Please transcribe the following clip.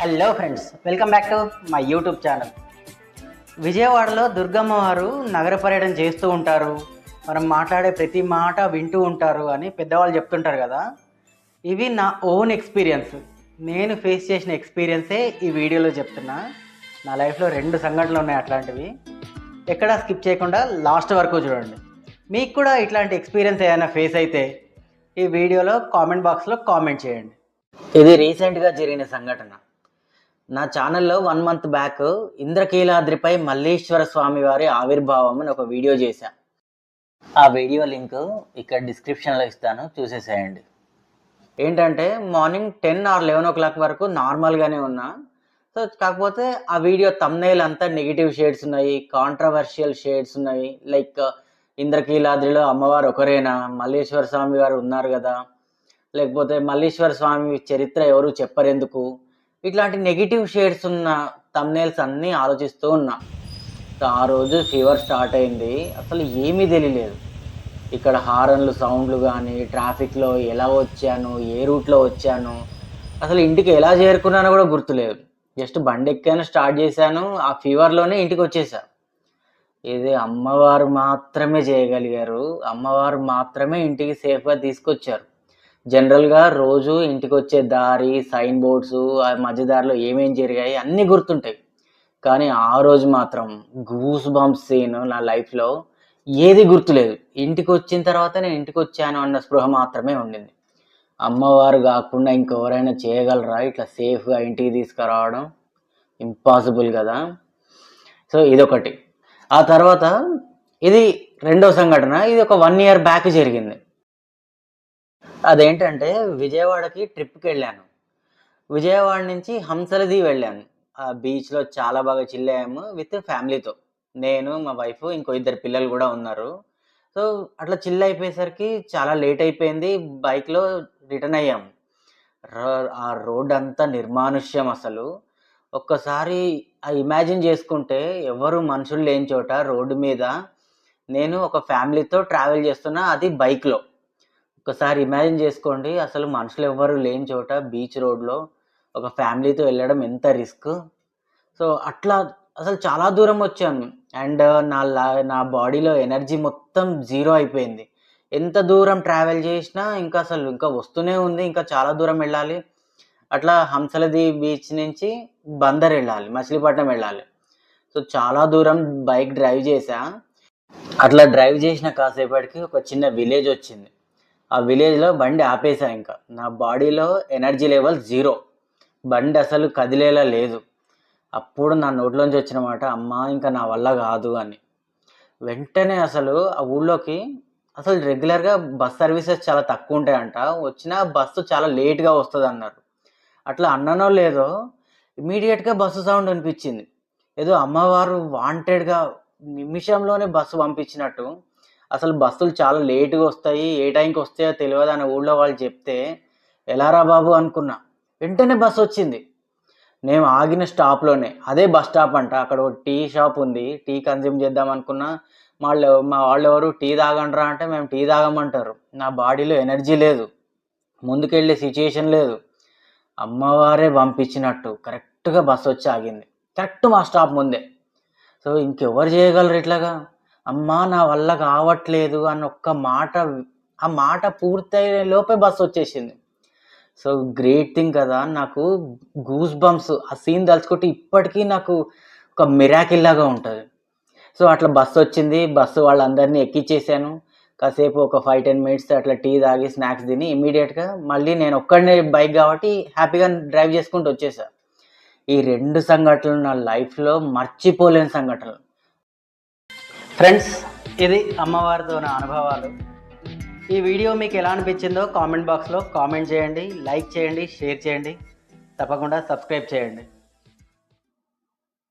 Hello friends, welcome back to my YouTube channel. విజయవాడలో దుర్గమ్మ వారు నగర పర్యటన చేస్తూ ఉంటారు. మనం మాట్లాడే ప్రతి మాట వింటూ ఉంటారు అని పెద్దవాళ్ళు చెప్తుంటారు కదా. ఇవి నా ఓన్ ఎక్స్పీరియన్స్, నేను ఫేస్ చేసిన ఎక్స్పీరియన్సే ఈ వీడియోలో చెప్తున్నా. నా లైఫ్లో 2 సంఘటనలు ఉన్నాయి అట్లాంటివి. ఎక్కడా స్కిప్ చేయకుండా లాస్ట్ వరకు చూడండి. మీకు కూడా ఇట్లాంటి ఎక్స్పీరియన్స్ ఏదైనా ఫేస్ అయితే ఈ వీడియోలో కామెంట్ బాక్స్లో కామెంట్ చేయండి. ఇది రీసెంట్గా జరిగిన సంఘటన. నా ఛానల్లో 1 మంత్ బ్యాక్ ఇంద్రకీలాద్రిపై మల్లీశ్వర స్వామి వారి ఆవిర్భావం అని ఒక వీడియో చేశా. ఆ వీడియో లింక్ ఇక్కడ డిస్క్రిప్షన్లో ఇస్తాను, చూసేసేయండి. ఏంటంటే మార్నింగ్ 10 or 11 o'clock వరకు నార్మల్గానే ఉన్నా. సో కాకపోతే ఆ వీడియో థంబ్నెయిల్ అంతా నెగిటివ్ షేడ్స్ ఉన్నాయి, కాంట్రవర్షియల్ షేడ్స్ ఉన్నాయి. లైక్ ఇంద్రకీలాద్రిలో అమ్మవారు ఒకరేనా, మల్లీశ్వర స్వామి వారు ఉన్నారు కదా, లేకపోతే మల్లీశ్వర స్వామి చరిత్ర ఎవరు చెప్పరెందుకు, ఇట్లాంటి నెగిటివ్ షేడ్స్ ఉన్న థంబ్నెయిల్స్ అన్నీ ఆలోచిస్తూ ఉన్నా. సో ఆ రోజు ఫీవర్ స్టార్ట్ అయింది. అసలు ఏమీ తెలియలేదు. ఇక్కడ హారన్లు సౌండ్లు కానీ, ట్రాఫిక్లో ఎలా వచ్చాను, ఏ రూట్లో వచ్చాను, అసలు ఇంటికి ఎలా చేరుకున్నానో కూడా గుర్తులేదు. జస్ట్ బండి ఎక్కాను, స్టార్ట్ చేశాను, ఆ ఫీవర్లోనే ఇంటికి వచ్చేసా. ఇది అమ్మవారు మాత్రమే చేయగలిగారు, అమ్మవారు మాత్రమే ఇంటికి సేఫ్గా తీసుకొచ్చారు. జనరల్గా రోజు ఇంటికి వచ్చే దారి, సైన్ బోర్డ్స్, ఆ మధ్యదారిలో ఏమేం జరిగాయి అన్నీ గుర్తుంటాయి. కానీ ఆ రోజు మాత్రం గూస్ బంప్స్ సీన్ నా లైఫ్లో ఏది గుర్తులేదు. ఇంటికి వచ్చిన తర్వాత నేను ఇంటికి వచ్చాను అన్న స్పృహ మాత్రమే ఉండింది. అమ్మవారు కాకుండా ఇంకెవరైనా చేయగలరా ఇట్లా సేఫ్గా ఇంటికి తీసుకురావడం? ఇంపాసిబుల్ కదా. సో ఇదొకటి. ఆ తర్వాత ఇది రెండో సంఘటన. ఇది ఒక 1 year బ్యాక్ జరిగింది. అదేంటంటే విజయవాడకి ట్రిప్కి వెళ్ళాను. విజయవాడ నుంచి హంసలది వెళ్ళాను. ఆ బీచ్లో చాలా బాగా చిల్ అయ్యాము విత్ ఫ్యామిలీతో. నేను, మా వైఫ్, ఇంకో 2 పిల్లలు కూడా ఉన్నారు. సో అట్లా చిల్ అయిపోయేసరికి చాలా లేట్ అయిపోయింది. బైక్లో రిటర్న్ అయ్యాము. ఆ రోడ్ అంతా నిర్మానుష్యం. అసలు ఒక్కసారి ఇమాజిన్ చేసుకుంటే ఎవరు మనుషులు లేని చోట రోడ్డు మీద నేను ఒక ఫ్యామిలీతో ట్రావెల్ చేస్తున్నా, అది బైక్లో. ఒకసారి ఇమాజిన్ చేసుకోండి, అసలు మనుషులు ఎవ్వరు లేని చోట బీచ్ రోడ్లో ఒక ఫ్యామిలీతో వెళ్ళడం ఎంత రిస్క్. సో అట్లా అసలు చాలా దూరం వచ్చాను. అండ్ నా బాడీలో ఎనర్జీ మొత్తం జీరో అయిపోయింది. ఎంత దూరం ట్రావెల్ చేసినా ఇంకా వస్తూనే ఉంది, ఇంకా చాలా దూరం వెళ్ళాలి. అట్లా హంసలది బీచ్ నుంచి బందర్ వెళ్ళాలి, మచిలీపట్నం వెళ్ళాలి. సో చాలా దూరం బైక్ డ్రైవ్ చేశా. అట్లా డ్రైవ్ చేసిన కాసేపటికి ఒక చిన్న విలేజ్ వచ్చింది. ఆ విలేజ్లో బండి ఆపేసా. ఇంకా నా బాడీలో ఎనర్జీ లెవెల్ 0, బండి అసలు కదిలేలా లేదు. అప్పుడు నా నోట్లోంచి వచ్చిన మాట, అమ్మా ఇంకా నా వల్ల కాదు అని. వెంటనే అసలు ఆ ఊళ్ళోకి అసలు రెగ్యులర్గా బస్ సర్వీసెస్ చాలా తక్కువ ఉంటాయంట, వచ్చిన బస్సు చాలా లేట్గా వస్తుంది అన్నారు. అట్లా అన్ననో లేదో ఇమీడియట్గా బస్సు సౌండ్ అనిపించింది. ఏదో అమ్మవారు వాంటెడ్గా నిమిషంలోనే బస్సు పంపించినట్టు. అసలు బస్సులు చాలా లేటుగా వస్తాయి, ఏ టైంకి వస్తాయో తెలియదు అని ఊళ్ళో వాళ్ళు చెప్తే ఎలారా బాబు అనుకున్నా. వెంటనే బస్సు వచ్చింది. నేను ఆగిన స్టాప్లోనే, అదే బస్ స్టాప్ అంట, అక్కడ ఒక టీ షాప్ ఉంది, టీ కన్జ్యూమ్ చేద్దాం అనుకున్నా. మా వాళ్ళు ఎవరు టీ తాగండ్రా అంటే మేము టీ తాగమంటారు. నా బాడీలో ఎనర్జీ లేదు, ముందుకెళ్ళే సిచ్యుయేషన్ లేదు. అమ్మవారే పంపించినట్టు కరెక్ట్గా బస్సు వచ్చి ఆగింది, కరెక్ట్ మా స్టాప్ ముందే. సో ఇంకెవరు చేయగలరు ఇట్లాగా? అమ్మా నా వల్ల కావట్లేదు అన్న ఒక్క మాట, ఆ మాట పూర్తయ్యే లోపే బస్సు వచ్చేసింది. సో గ్రేట్ థింగ్ కదా. నాకు గూస్ బంప్స్, ఆ సీన్ తలుచుకుంటే ఇప్పటికీ నాకు ఒక మిరాకిల్ లాగా ఉంటుంది. సో అట్లా బస్సు వచ్చింది, బస్సు వాళ్ళందరినీ ఎక్కిచ్చేసాను. కాసేపు ఒక 5-10 minutes అట్లా టీ తాగి స్నాక్స్ తిని ఇమీడియట్గా మళ్ళీ నేను ఒక్కడనే బైక్ కాబట్టి హ్యాపీగా డ్రైవ్ చేసుకుంటూ వచ్చేసా. ఈ 2 సంఘటనలు నా లైఫ్లో మర్చిపోలేని సంఘటనలు. ఫ్రెండ్స్, ఇది అమ్మవారితో నా అనుభవాలు. ఈ వీడియో మీకు ఎలా అనిపించిందో కామెంట్ బాక్స్లో కామెంట్ చేయండి, లైక్ చేయండి, షేర్ చేయండి, తప్పకుండా సబ్స్క్రైబ్ చేయండి.